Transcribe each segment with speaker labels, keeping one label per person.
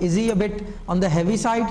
Speaker 1: Is he a bit on the heavy side?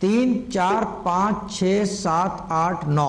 Speaker 1: 3, 4, 5, 6, 7, 8, 9,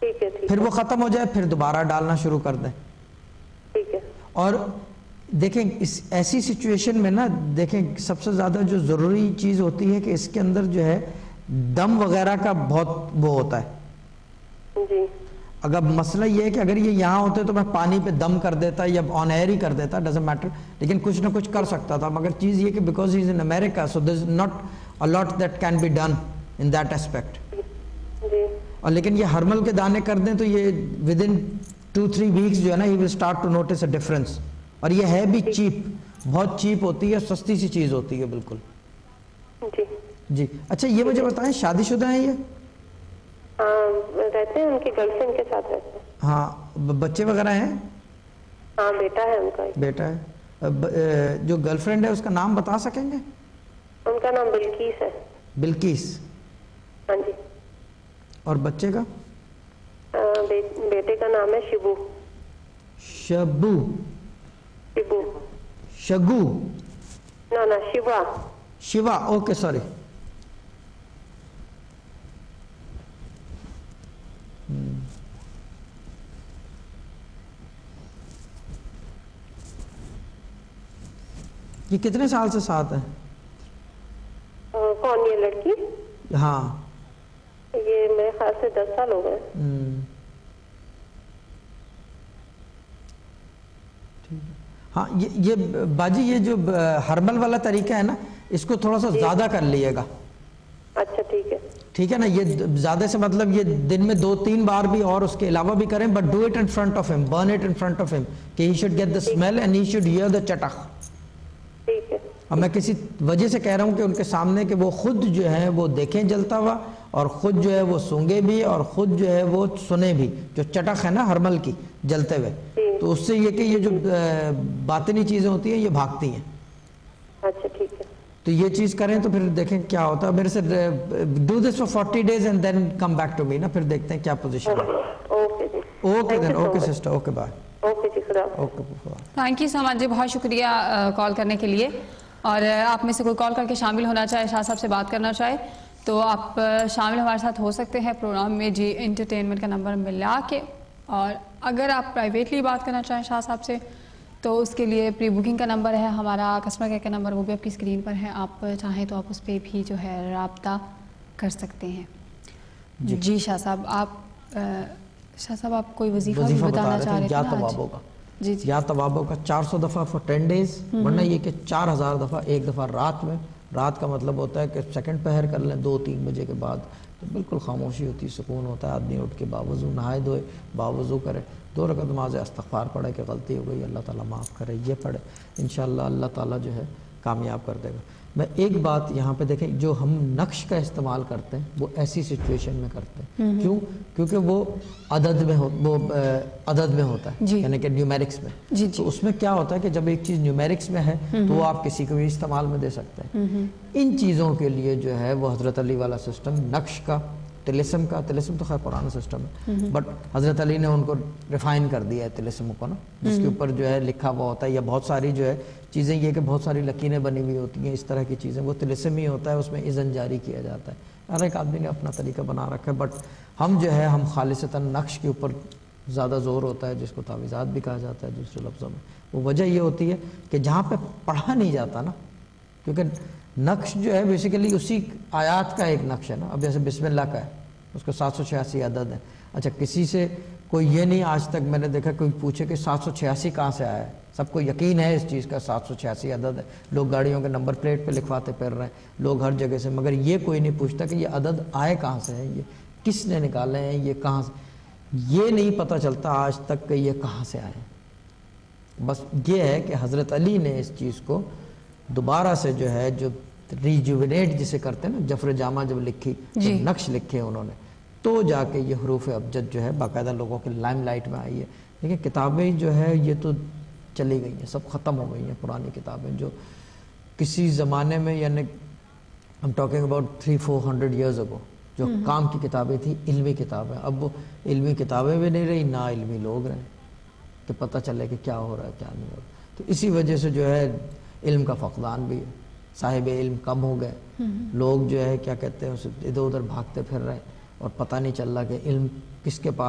Speaker 2: ٹھیک ہے
Speaker 1: پھر وہ ختم ہو جائے پھر دوبارہ ڈالنا شروع کر دیں.
Speaker 2: ٹھیک ہے.
Speaker 1: اور دیکھیں اس ایسی سچویشن میں نا دیکھیں سب سے زیادہ جو ضروری چیز ہوتی ہے کہ اس کے اندر جو ہے دم وغیرہ کا بہت وہ ہوتا ہے.
Speaker 2: جی.
Speaker 1: اگر مسئلہ یہ ہے کہ اگر یہ یہاں ہوتے تو میں پانی پہ دم کر دیتا یا آن ایئر ہی کر دیتا, ڈزنٹ میٹر, لیکن کچھ نہ کچھ کر سکتا تھا. مگر چیز یہ کہ because he is in America so there is not a lot that can be done in that aspect.
Speaker 2: جی.
Speaker 1: اور لیکن یہ ہرمل کے دانے کر دیں تو یہ ود ان 2-3 ویکس جو ہے نا he will start to notice a difference. اور یہ ہے بھی چیپ, بہت چیپ ہوتی ہے, سستی سی چیز ہوتی ہے بالکل.
Speaker 2: جی.
Speaker 1: جی اچھا یہ مجھے بتائیں شادی شدہ ہیں یہ؟
Speaker 2: ہاں رہتے ہیں, ان کی گرل فرینڈ کے ساتھ رہتے ہیں.
Speaker 1: ہاں بچے وغیرہ ہیں؟
Speaker 2: ہاں بیٹا ہے ان کا.
Speaker 1: بیٹا ہے. جو گرل فرینڈ ہے اس کا نام بتا سکیں گے؟
Speaker 2: ان کا نام بلقیس ہے.
Speaker 1: بلقیس.
Speaker 2: ہاں جی.
Speaker 1: اور بچے کا؟
Speaker 2: بیٹے کا نام ہے شبو.
Speaker 1: شبو.
Speaker 2: شبو.
Speaker 1: شگو.
Speaker 2: نہ شیوا.
Speaker 1: شیوا, اوکے سوری. یہ کتنے سال سے ساتھ ہے؟
Speaker 2: کون, یہ لڑکی؟
Speaker 1: ہاں
Speaker 2: یہ میرے خیال سے 10 سال ہو گئے.
Speaker 1: ہاں یہ باجی یہ جو ہرمل والا طریقہ ہے نا اس کو تھوڑا سا زیادہ کر لیے گا.
Speaker 2: اچھا ٹھیک ہے.
Speaker 1: ٹھیک ہے نا, یہ زیادہ سے مطلب یہ دن میں 2-3 بار بھی اور اس کے علاوہ بھی کریں, but do it in front of him, burn it in front of him, کہ he should get the smell and he should hear the چٹخ.
Speaker 2: ٹھیک ہے.
Speaker 1: اور میں کسی وجہ سے کہہ رہا ہوں کہ ان کے سامنے کہ وہ خود جو ہے وہ دیکھیں جلتا ہوا, اور خود جو ہے وہ سونگے بھی, اور خود جو ہے وہ سنے بھی. جو چٹخ ہے نا ہرمل کی جلتے ہوئے, تو اس سے یہ کہ یہ جو باطنی چیزیں ہوتی ہیں یہ بھاگتی ہیں.
Speaker 2: اچھا ٹھیک ہے.
Speaker 1: تو یہ چیز کریں تو پھر دیکھیں کیا ہوتا ہے. میرے سے do this for 40 days and then come back to me نا, پھر دیکھتے ہیں کیا پوزیشن ہے.
Speaker 2: اوکے جی.
Speaker 1: Okay then, okay sister, okay bye.
Speaker 2: Okay جی, خدا.
Speaker 1: Okay.
Speaker 3: Thank you so much جی, بہت شکریہ کال کرنے کے لیے. اور آپ میں سے کوئی کال کر کے شامل ہونا چاہے, شاہ صاحب سے بات کرنا چاہے تو آپ شامل ہمارے ساتھ ہو سکتے ہیں پروگرام میں جی انٹرٹینمنٹ کا نمبر ملا کے. اور اگر آپ پرائیویٹلی بات کرنا چاہیں شاہ صاحب سے تو اس کے لیے پری بکنگ کا نمبر ہے ہمارا, کسٹمر کیئر کا نمبر وہ بھی آپ کی اسکرین پر ہے. آپ چاہیں تو آپ اس پہ بھی جو ہے رابطہ کر سکتے ہیں. جی شاہ صاحب آپ کوئی وظیفہ بھی بتانا چاہ رہے تھے نا؟ جی
Speaker 1: یا توابوں کا 400 دفعہ فور 10 days, ورنہ یہ کہ 4000 دفعہ ایک دفعہ رات میں. رات کا مطلب ہوتا ہے کہ سیکنڈ پہر کر لیں 2-3 بجے کے بعد, تو بالکل خاموشی ہوتی ہے, سکون ہوتا ہے. آدمی اٹھ کے باوضو نہائے دھوئے, باوضو کرے, 2 رکعت نماز استغفار پڑھے کہ غلطی ہو گئی, اللہ تعالیٰ معاف کرے, یہ پڑھے, انشاءاللہ اللہ تعالیٰ جو ہے کامیاب کر دے گا. میں ایک بات یہاں پہ دیکھیں, جو ہم نقش کا استعمال کرتے ہیں وہ ایسی سچویشن میں کرتے ہیں. کیوں؟ کیونکہ وہ عدد میں ہوتا ہے, یعنی کہ نیومیرکس میں. تو اس میں کیا ہوتا ہے کہ جب ایک چیز نیومیرکس میں ہے تو وہ آپ کسی کو بھی استعمال میں دے سکتے ہیں. ان چیزوں کے لیے جو ہے وہ حضرت علی والا سسٹم, نقش کا, طلسم تو خیر پرانا سسٹم ہے, بٹ حضرت علی نے ان کو ریفائن کر دیا ہے طلسم کو نا, جس کے اوپر جو ہے لکھا ہوا ہوتا ہے, یا بہت ساری جو ہے چیزیں یہ کہ بہت ساری لکیریں بنی ہوئی ہوتی ہیں, اس طرح کی چیزیں, وہ طلسم ہی ہوتا ہے, اس میں اذن جاری کیا جاتا ہے. ہر ایک آدمی نے اپنا طریقہ بنا رکھا ہے, بٹ ہم جو ہے ہم خالصتاً نقش کے اوپر زیادہ زور ہوتا ہے, جس کو تعویذات بھی کہا جاتا ہے دوسرے لفظوں میں. وہ وجہ یہ ہوتی ہے کہ جہاں پہ پڑھا نہیں جاتا نا, کیونکہ نقش جو ہے بیسیکلی اسی آیات کا ایک نقش ہے نا. اب جیسے بسم اللہ کا ہے, اس کو 786 عدد ہے. اچھا کسی سے کوئی یہ نہیں آج تک میں نے دیکھا کوئی پوچھے کہ 786 کہاں سے آیا ہے. سب کو یقین ہے اس چیز کا 786 عدد ہے, لوگ گاڑیوں کے نمبر پلیٹ پہ لکھواتے پھر رہے ہیں لوگ ہر جگہ سے, مگر یہ کوئی نہیں پوچھتا کہ یہ عدد آئے کہاں سے ہیں, یہ کس نے نکالے ہیں, یہ کہاں سے, یہ نہیں پتہ چلتا آج تک کہ یہ کہاں سے آئے. بس یہ ہے کہ حضرت علی نے اس چیز کو دوبارہ سے جو ہے جو ریجوینیٹ جسے کرتے ہیں نا, جفر جامع جب لکھی, جب نقش لکھے انہوں نے, تو جا کے یہ حروف ابجد جو ہے باقاعدہ لوگوں کے لائم لائٹ میں آئی ہے. لیکن کتابیں جو ہے یہ تو چلی گئی ہیں, سب ختم ہو گئی ہیں. پرانی کتابیں جو کسی زمانے میں, یعنی I'm talking about 300-400 years ago, جو کام کی کتابیں تھیں, علمی کتابیں, اب وہ علمی کتابیں بھی نہیں رہی, نہ علمی لوگ رہے کہ پتہ چلے کہ کیا ہو رہا ہے کیا نہیں ہو رہا. تو اسی وجہ سے جو ہے علم کا فقدان بھی ہے, صاحب علم کم ہو گئے, لوگ جو ہے کیا کہتے ہیں اسے ادھر ادھر بھاگتے پھر رہے, اور پتہ نہیں چل رہا کہ علم کس کے پاس